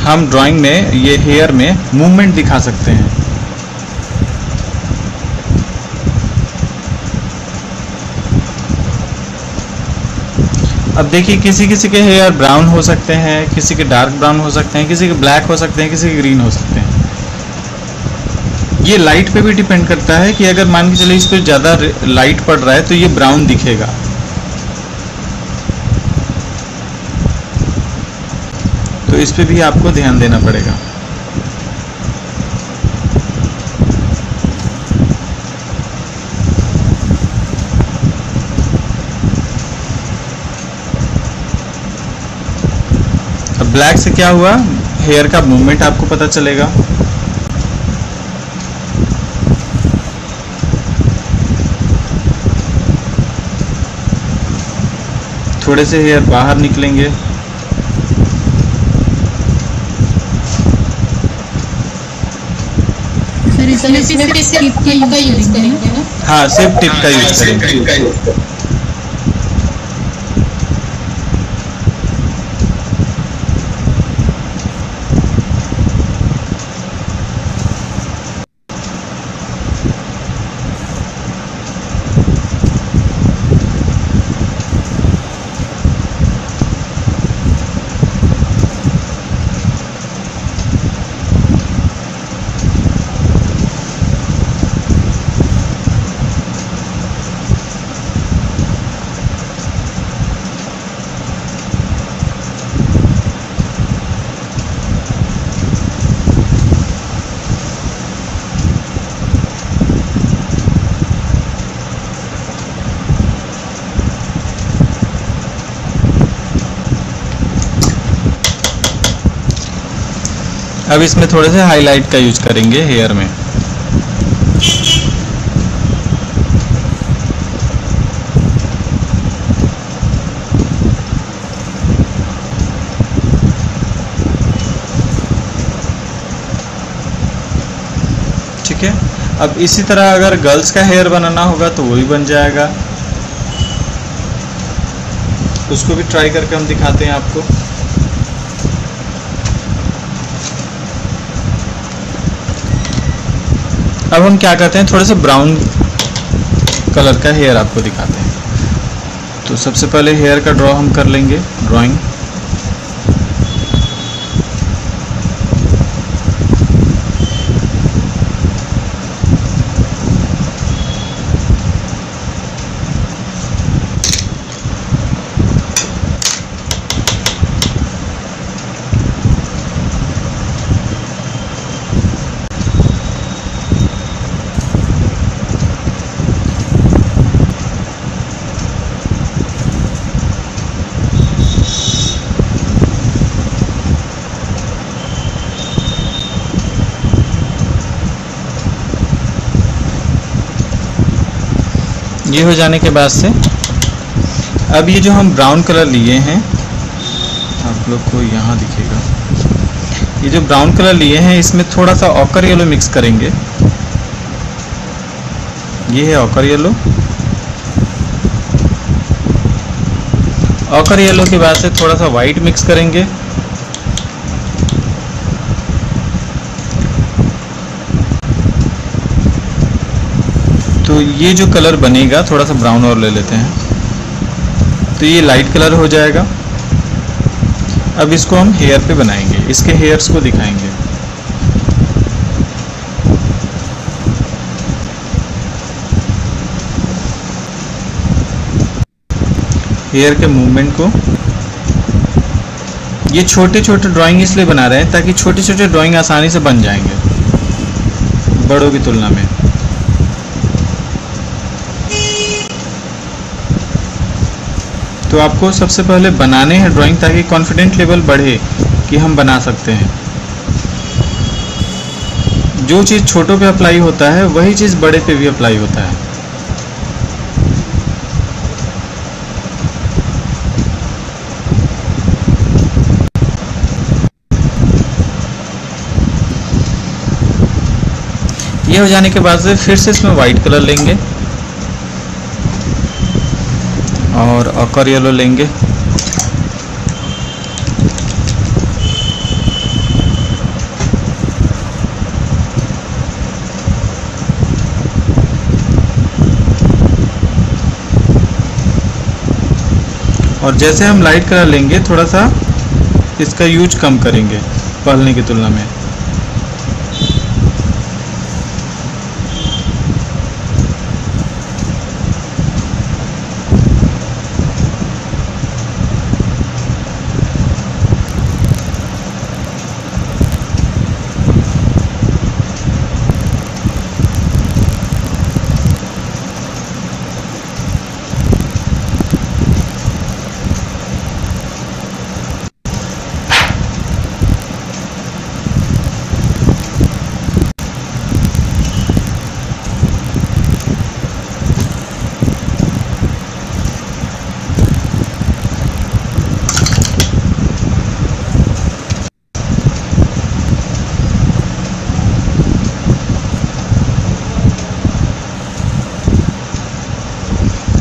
हम ड्राइंग में ये हेयर में मूवमेंट दिखा सकते हैं। अब देखिए, किसी किसी के हेयर ब्राउन हो सकते हैं, किसी के डार्क ब्राउन हो सकते हैं, किसी के ब्लैक हो सकते हैं, किसी के ग्रीन हो सकते हैं। ये लाइट पे भी डिपेंड करता है कि अगर मान के चलिए इस पर ज़्यादा लाइट पड़ रहा है तो ये ब्राउन दिखेगा। तो इस पे भी आपको ध्यान देना पड़ेगा। अब ब्लैक से क्या हुआ, हेयर का मूवमेंट आपको पता चलेगा। थोड़े से हेयर बाहर निकलेंगे। इसमें सिर्फ टिप का यूज करेंगे ना? हाँ, सिर्फ टिप का यूज करेंगे। अब इसमें थोड़े से हाईलाइट का यूज करेंगे हेयर में। ठीक है। अब इसी तरह अगर गर्ल्स का हेयर बनाना होगा तो वो भी बन जाएगा। उसको भी ट्राई करके हम दिखाते हैं आपको। अब हम क्या करते हैं, थोड़े से ब्राउन कलर का हेयर आपको दिखाते हैं। तो सबसे पहले हेयर का ड्रॉ हम कर लेंगे, ड्राइंग। ये हो जाने के बाद से अब ये जो हम ब्राउन कलर लिए हैं, आप लोग को यहाँ दिखेगा, ये जो ब्राउन कलर लिए हैं इसमें थोड़ा सा ऑकर येलो मिक्स करेंगे। ये है ऑकर येलो। ऑकर येलो के बाद से थोड़ा सा वाइट मिक्स करेंगे। तो ये जो कलर बनेगा, थोड़ा सा ब्राउन और ले लेते हैं, तो ये लाइट कलर हो जाएगा। अब इसको हम हेयर पे बनाएंगे, इसके हेयर्स को दिखाएंगे। हेयर के मूवमेंट को, ये छोटे छोटे ड्राइंग इसलिए बना रहे हैं ताकि छोटे छोटे ड्राइंग आसानी से बन जाएंगे बड़ों की तुलना में। तो आपको सबसे पहले बनाने हैं ड्राइंग ताकि कॉन्फिडेंट लेवल बढ़े कि हम बना सकते हैं। जो चीज़ छोटों पे अप्लाई होता है वही चीज़ बड़े पे भी अप्लाई होता है। ये हो जाने के बाद से फिर से इसमें वाइट कलर लेंगे और ऑकर येलो लेंगे। और जैसे हम लाइट कलर लेंगे थोड़ा सा इसका यूज कम करेंगे पहले की तुलना में।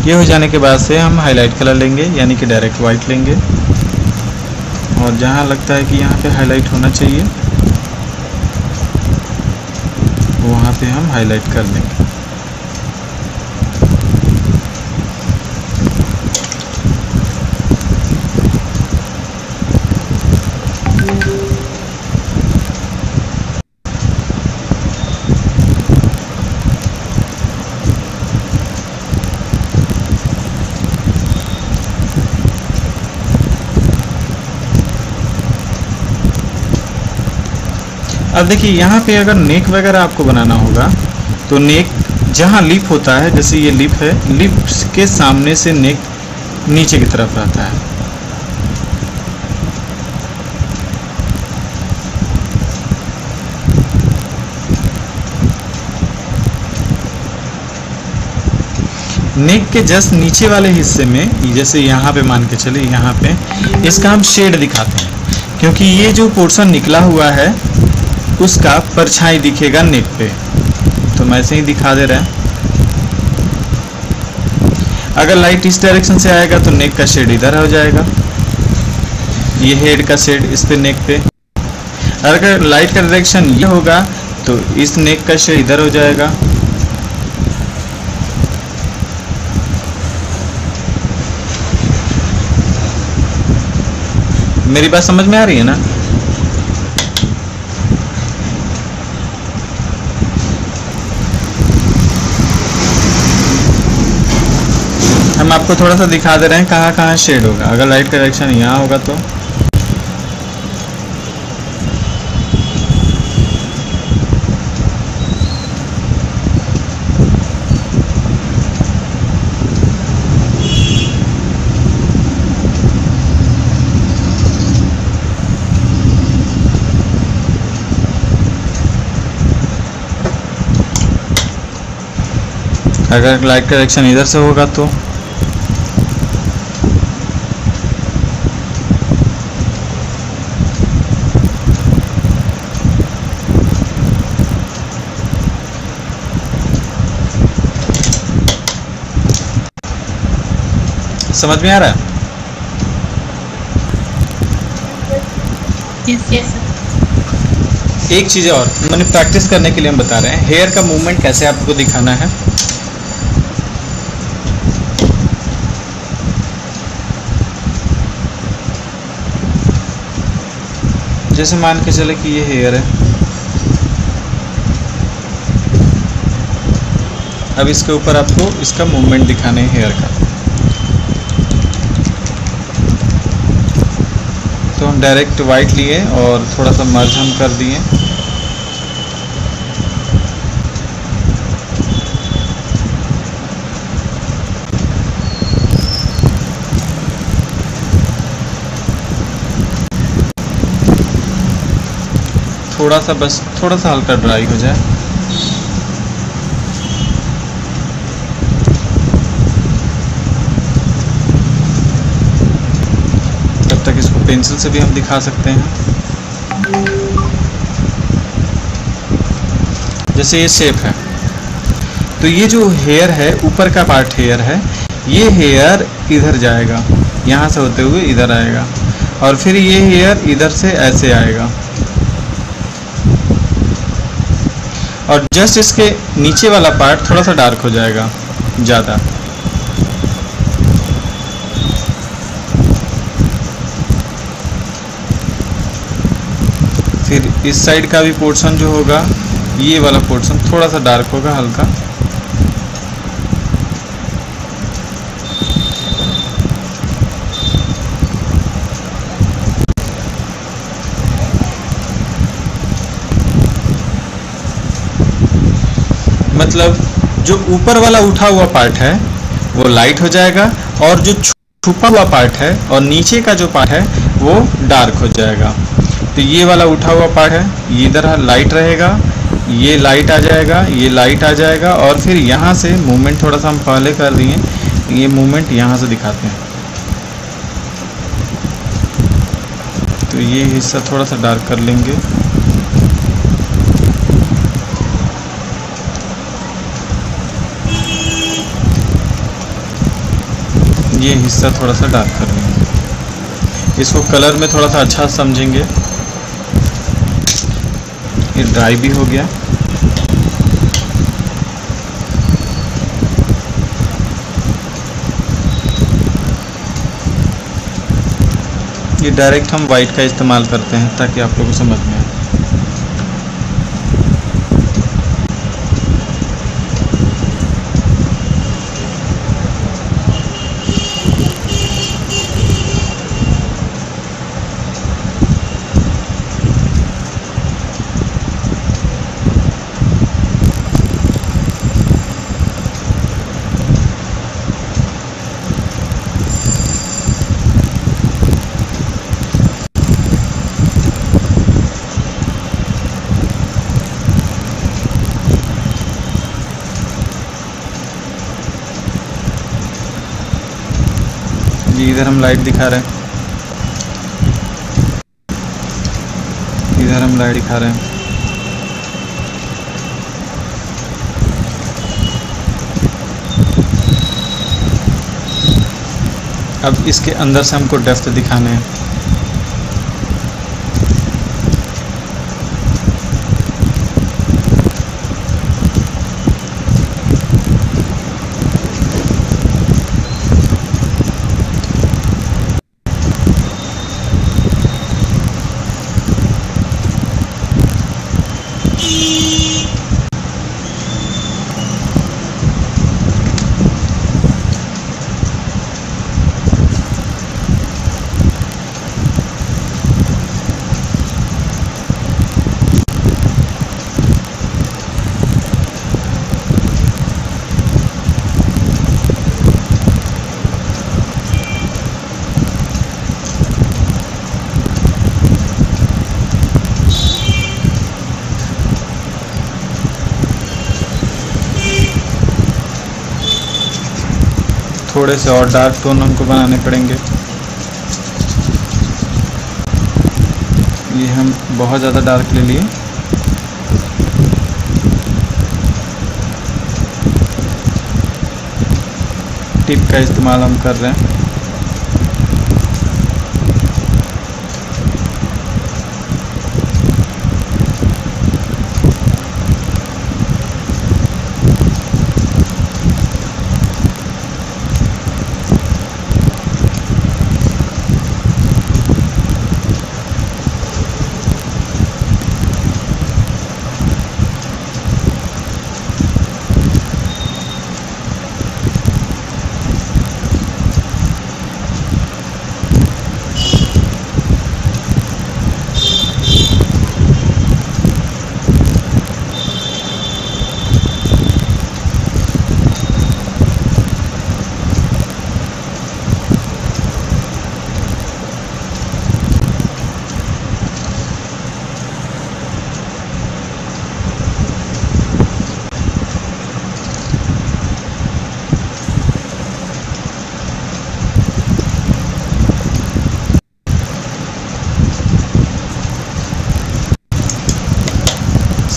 ये हो जाने के बाद से हम हाईलाइट कलर लेंगे, यानी कि डायरेक्ट वाइट लेंगे और जहाँ लगता है कि यहाँ पे हाईलाइट होना चाहिए वहाँ पे हम हाईलाइट कर देंगे। अब देखिए यहाँ पे अगर नेक वगैरह आपको बनाना होगा तो नेक जहाँ लिप होता है, जैसे ये लिप है, लिप के सामने से नेक नीचे की तरफ रहता है। नेक के जस्ट नीचे वाले हिस्से में, जैसे यहाँ पे मान के चले, यहाँ पे इसका हम शेड दिखाते हैं क्योंकि ये जो पोर्शन निकला हुआ है उसका परछाई दिखेगा नेक पे, तो मैं ऐसे ही दिखा दे रहे हैं। अगर लाइट इस डायरेक्शन से आएगा तो नेक का शेड इधर हो जाएगा, ये हेड का शेड इस पे नेक पे। अगर लाइट का डायरेक्शन ये होगा तो इस नेक का शेड इधर हो जाएगा। मेरी बात समझ में आ रही है ना? हम आपको थोड़ा सा दिखा दे रहे हैं कहाँ कहाँ शेड होगा। अगर लाइट का डायरेक्शन यहाँ होगा तो अगर लाइट का डायरेक्शन इधर से होगा तो समझ में आ रहा है? यस एक चीज़ और मैंने प्रैक्टिस करने के लिए हम बता रहे हैं, हेयर का मूवमेंट कैसे आपको दिखाना है। जैसे मान के चले कि ये हेयर है, अब इसके ऊपर आपको इसका मूवमेंट दिखाना है हेयर का। तो हम डायरेक्ट वाइट लिए और थोड़ा सा मर्ज हम कर दिए। थोड़ा सा बस थोड़ा सा हल्का ड्राई हो जाए। तब तक इसको पेंसिल से भी हम दिखा सकते हैं। जैसे ये शेप है, तो ये जो हेयर है, ऊपर का पार्ट हेयर है, ये हेयर इधर जाएगा, यहाँ से होते हुए इधर आएगा, और फिर ये हेयर इधर से ऐसे आएगा, और जस्ट इसके नीचे वाला पार्ट थोड़ा सा डार्क हो जाएगा ज़्यादा। फिर इस साइड का भी पोर्शन जो होगा, ये वाला पोर्शन थोड़ा सा डार्क होगा हल्का। मतलब जो ऊपर वाला उठा हुआ पार्ट है वो लाइट हो जाएगा, और जो छुपा हुआ पार्ट है और नीचे का जो पार्ट है वो डार्क हो जाएगा। तो ये वाला उठा हुआ पार्ट है, ये इधर लाइट रहेगा, ये लाइट आ जाएगा, ये लाइट आ जाएगा, और फिर यहाँ से मूवमेंट थोड़ा सा हम पहले कर दिए, ये मूवमेंट यहाँ से दिखाते हैं। तो ये हिस्सा थोड़ा सा डार्क कर लेंगे। ये हिस्सा थोड़ा सा डार्क कर लेंगे, इसको कलर में थोड़ा सा अच्छा समझेंगे। ये ड्राई भी हो गया। ये डायरेक्ट हम वाइट का इस्तेमाल करते हैं ताकि आप लोगों को समझ में आए। जी इधर हम लाइट दिखा रहे हैं, इधर हम लाइट दिखा रहे हैं। अब इसके अंदर से हमको डेप्थ दिखाने हैं। थोड़े से और डार्क टोन हमको बनाने पड़ेंगे। ये हम बहुत ज़्यादा डार्क ले लिए। टिप का इस्तेमाल हम कर रहे हैं।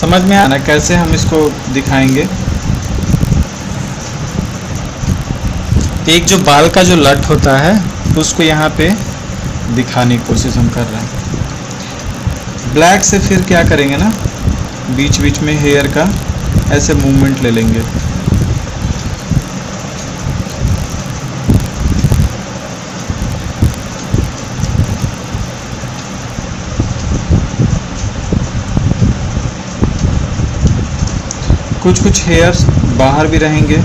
समझ में आना कैसे हम इसको दिखाएंगे। एक जो बाल का जो लट होता है उसको यहाँ पे दिखाने की कोशिश हम कर रहे हैं। ब्लैक से फिर क्या करेंगे ना, बीच बीच में हेयर का ऐसे मूवमेंट ले लेंगे। कुछ कुछ हेयर्स बाहर भी रहेंगे।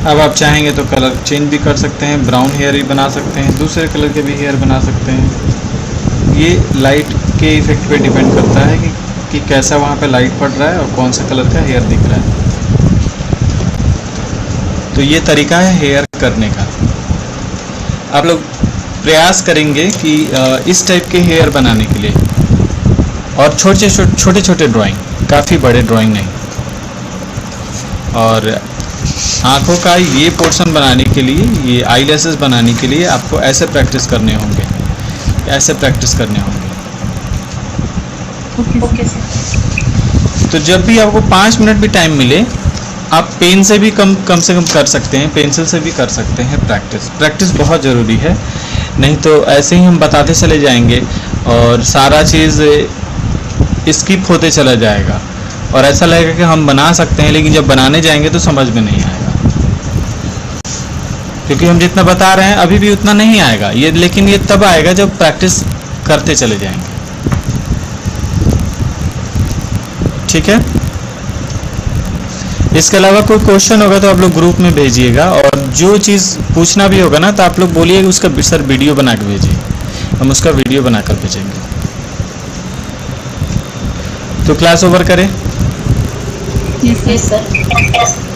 अब आप चाहेंगे तो कलर चेंज भी कर सकते हैं, ब्राउन हेयर भी बना सकते हैं, दूसरे कलर के भी हेयर बना सकते हैं। ये लाइट के इफेक्ट पे डिपेंड करता है कि कैसा वहाँ पे लाइट पड़ रहा है और कौन सा कलर का हेयर दिख रहा है। तो ये तरीका है हेयर करने का। आप लोग प्रयास करेंगे कि इस टाइप के हेयर बनाने के लिए, और छोटे छोटे ड्राइंग, काफ़ी बड़े ड्राइंग नहीं। और आँखों का ये पोर्शन बनाने के लिए, ये आईलैशेस बनाने के लिए आपको ऐसे प्रैक्टिस करने होंगे, ऐसे प्रैक्टिस करने होंगे। Okay sir. तो जब भी आपको 5 मिनट भी टाइम मिले, आप पेन से भी कम से कम कर सकते हैं, पेंसिल से भी कर सकते हैं। प्रैक्टिस बहुत ज़रूरी है, नहीं तो ऐसे ही हम बताते चले जाएंगे और सारा चीज़ स्किप होते चला जाएगा और ऐसा लगेगा कि हम बना सकते हैं, लेकिन जब बनाने जाएंगे तो समझ में नहीं आएगा, क्योंकि हम जितना बता रहे हैं अभी भी उतना नहीं आएगा ये। लेकिन ये तब आएगा जब प्रैक्टिस करते चले जाएंगे। ठीक है। इसके अलावा कोई क्वेश्चन होगा तो आप लोग ग्रुप में भेजिएगा, और जो चीज़ पूछना भी होगा ना तो आप लोग बोलिए उसका सर वीडियो बना के भेजिए, हम उसका वीडियो बनाकर भेजेंगे। तो क्लास ओवर करें। Yes sir.